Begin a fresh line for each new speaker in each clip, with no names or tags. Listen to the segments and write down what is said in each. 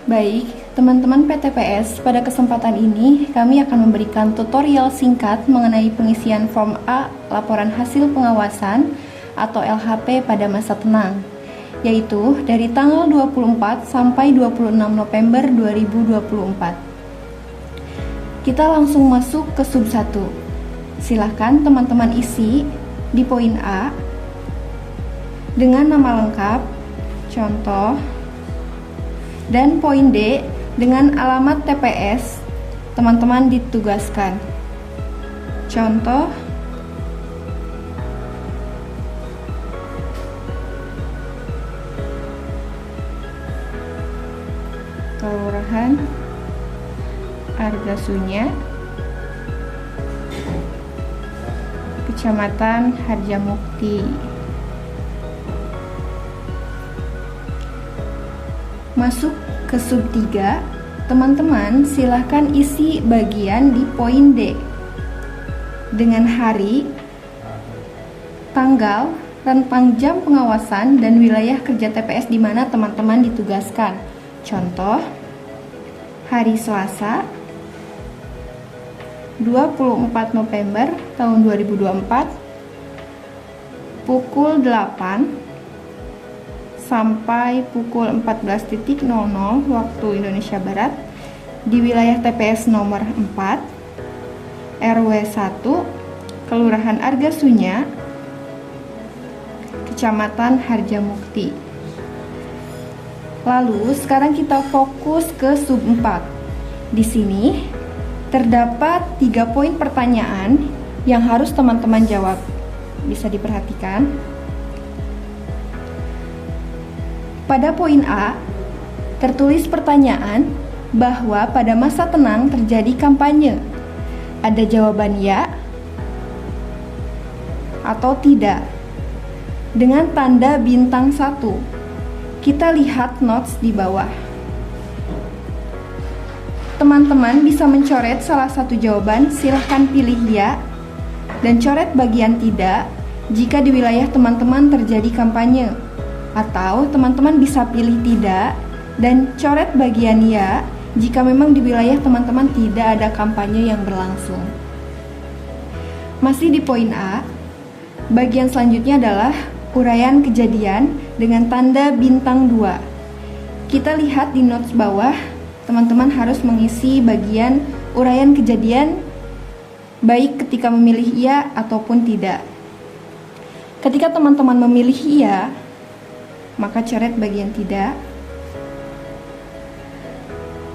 Baik, teman-teman PTPS, pada kesempatan ini kami akan memberikan tutorial singkat mengenai pengisian form A laporan hasil pengawasan atau LHP pada masa tenang, yaitu dari tanggal 24 sampai 26 November 2024. Kita langsung masuk ke sub 1. Silahkan teman-teman isi di poin A dengan nama lengkap, contoh, dan poin D dengan alamat TPS teman-teman ditugaskan. Contoh, Kelurahan Argasunya, Kecamatan Harjamukti. Masuk ke sub 3, teman-teman silahkan isi bagian di poin D dengan hari, tanggal, rentang jam pengawasan, dan wilayah kerja TPS di mana teman-teman ditugaskan. Contoh, hari Selasa 24 November tahun 2024 pukul 8 sampai pukul 14.00 waktu Indonesia Barat di wilayah TPS nomor 4 RW 1 Kelurahan Argasunya, Kecamatan Harjamukti. Lalu sekarang kita fokus ke sub 4. Di sini terdapat 3 poin pertanyaan yang harus teman-teman jawab. Bisa diperhatikan. Pada poin A, tertulis pertanyaan bahwa pada masa tenang terjadi kampanye. Ada jawaban ya atau tidak dengan tanda bintang 1. Kita lihat notes di bawah. Teman-teman bisa mencoret salah satu jawaban, silahkan pilih ya, dan coret bagian tidak jika di wilayah teman-teman terjadi kampanye. Atau teman-teman bisa pilih tidak dan coret bagian ya jika memang di wilayah teman-teman tidak ada kampanye yang berlangsung. Masih di poin A, bagian selanjutnya adalah uraian kejadian dengan tanda bintang 2. Kita lihat di notes bawah, teman-teman harus mengisi bagian uraian kejadian baik ketika memilih iya ataupun tidak. Ketika teman-teman memilih iya, maka coret bagian tidak.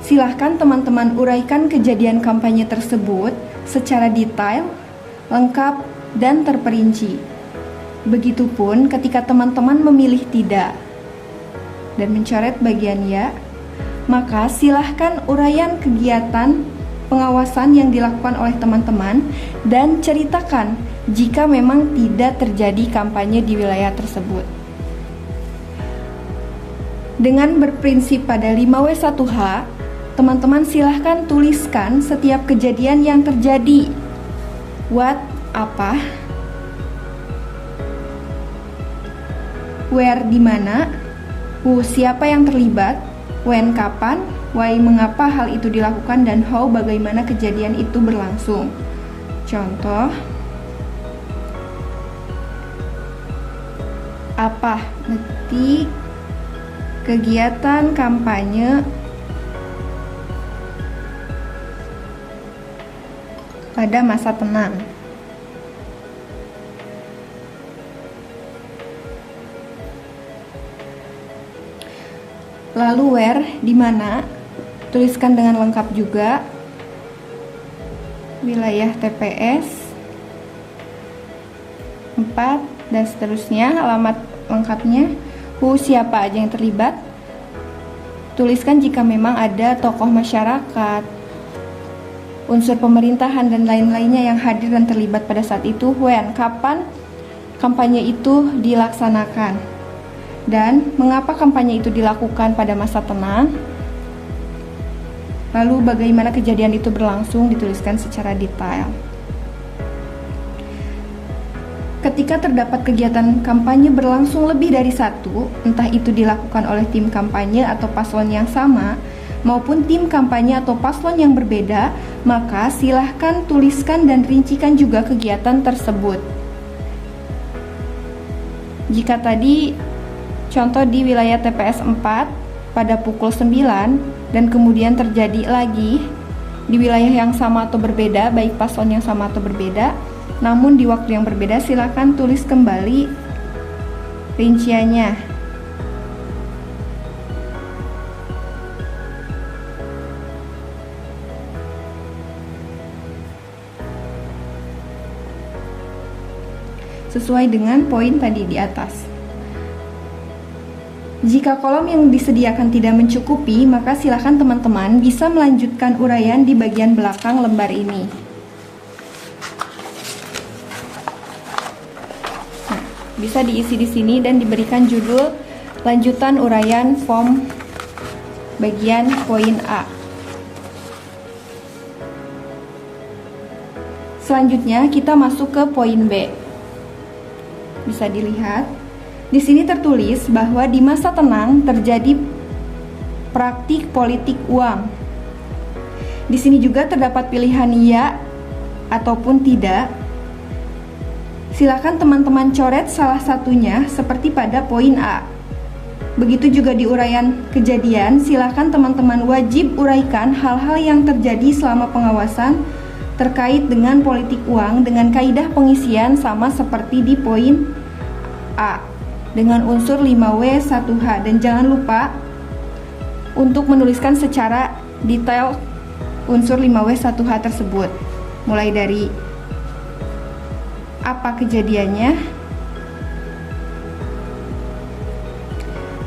Silahkan teman-teman uraikan kejadian kampanye tersebut secara detail, lengkap, dan terperinci. Begitupun ketika teman-teman memilih tidak dan mencoret bagian ya, maka silahkan uraian kegiatan pengawasan yang dilakukan oleh teman-teman dan ceritakan jika memang tidak terjadi kampanye di wilayah tersebut. Dengan berprinsip pada 5W1H, teman-teman silahkan tuliskan setiap kejadian yang terjadi. What, apa, where, di mana, who, siapa yang terlibat, when, kapan, why, mengapa hal itu dilakukan, dan how, bagaimana kejadian itu berlangsung. Contoh, apa, ngetik kegiatan kampanye pada masa tenang. Lalu where, di mana, tuliskan dengan lengkap juga wilayah TPS 4 dan seterusnya, alamat lengkapnya. Who, siapa aja yang terlibat. Tuliskan jika memang ada tokoh masyarakat, unsur pemerintahan, dan lain-lainnya yang hadir dan terlibat pada saat itu. When, kapan kampanye itu dilaksanakan, dan mengapa kampanye itu dilakukan pada masa tenang. Lalu bagaimana kejadian itu berlangsung dituliskan secara detail. Ketika terdapat kegiatan kampanye berlangsung lebih dari satu, entah itu dilakukan oleh tim kampanye atau paslon yang sama, maupun tim kampanye atau paslon yang berbeda, maka silahkan tuliskan dan rincikan juga kegiatan tersebut. Jika tadi contoh di wilayah TPS 4 pada pukul 9 dan kemudian terjadi lagi di wilayah yang sama atau berbeda, baik paslon yang sama atau berbeda, namun di waktu yang berbeda, silakan tulis kembali rinciannya. Sesuai dengan poin tadi di atas. Jika kolom yang disediakan tidak mencukupi, maka silakan teman-teman bisa melanjutkan uraian di bagian belakang lembar ini. Nah, bisa diisi di sini dan diberikan judul lanjutan uraian form bagian poin A. Selanjutnya kita masuk ke poin B. Bisa dilihat di sini tertulis bahwa di masa tenang terjadi praktik politik uang. Di sini juga terdapat pilihan ya ataupun tidak. Silakan teman-teman coret salah satunya seperti pada poin A. Begitu juga di uraian kejadian, silakan teman-teman wajib uraikan hal-hal yang terjadi selama pengawasan terkait dengan politik uang dengan kaidah pengisian sama seperti di poin A dengan unsur 5W1H, dan jangan lupa untuk menuliskan secara detail unsur 5W1H tersebut, mulai dari apa kejadiannya,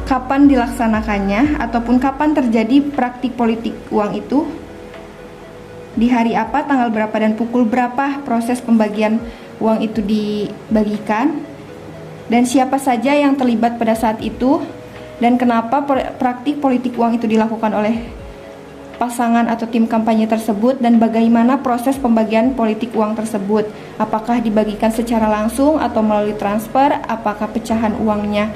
kapan dilaksanakannya, ataupun kapan terjadi praktik politik uang itu, di hari apa, tanggal berapa, dan pukul berapa proses pembagian uang itu dibagikan, dan siapa saja yang terlibat pada saat itu, dan kenapa praktik politik uang itu dilakukan oleh pasangan atau tim kampanye tersebut, dan bagaimana proses pembagian politik uang tersebut, apakah dibagikan secara langsung atau melalui transfer, apakah pecahan uangnya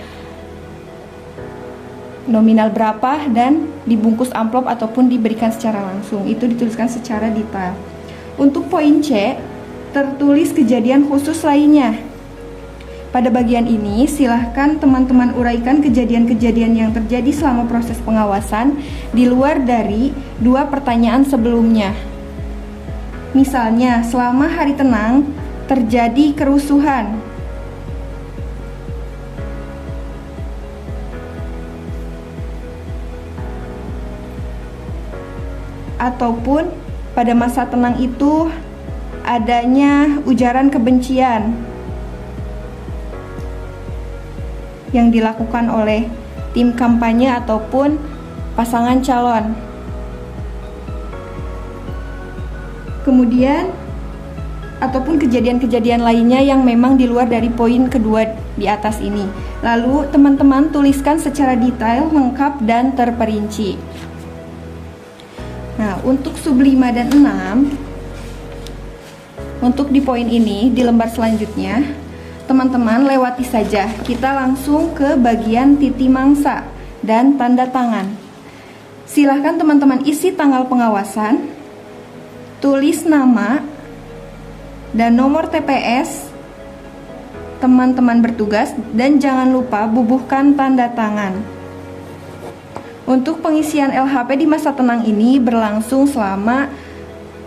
nominal berapa, dan dibungkus amplop ataupun diberikan secara langsung. Itu dituliskan secara detail. Untuk poin C, tertulis kejadian khusus lainnya. Pada bagian ini, silahkan teman-teman uraikan kejadian-kejadian yang terjadi selama proses pengawasan di luar dari dua pertanyaan sebelumnya. Misalnya, selama hari tenang terjadi kerusuhan. Ataupun pada masa tenang itu adanya ujaran kebencian yang dilakukan oleh tim kampanye ataupun pasangan calon. Kemudian ataupun kejadian-kejadian lainnya yang memang di luar dari poin kedua di atas ini. Lalu teman-teman tuliskan secara detail, lengkap, dan terperinci. Nah, untuk sub 5 dan 6, untuk di poin ini di lembar selanjutnya, teman-teman lewati saja. Kita langsung ke bagian titi mangsa dan tanda tangan. Silahkan teman-teman isi tanggal pengawasan, tulis nama dan nomor TPS teman-teman bertugas, dan jangan lupa bubuhkan tanda tangan. Untuk pengisian LHP di masa tenang ini berlangsung selama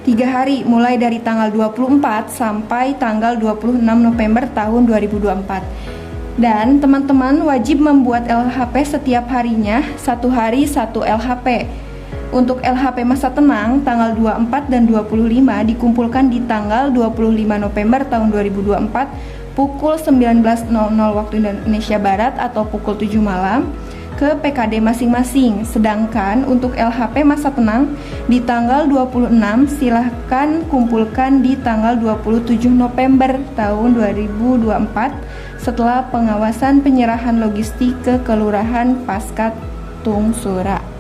3 hari, mulai dari tanggal 24 sampai tanggal 26 November tahun 2024. Dan teman-teman wajib membuat LHP setiap harinya, 1 hari 1 LHP. Untuk LHP masa tenang tanggal 24 dan 25 dikumpulkan di tanggal 25 November tahun 2024 pukul 19.00 waktu Indonesia Barat atau pukul 7 malam ke PKD masing-masing. Sedangkan untuk LHP masa tenang di tanggal 26 silahkan kumpulkan di tanggal 27 November tahun 2024 setelah pengawasan penyerahan logistik ke Kelurahan Paskat Tungsura.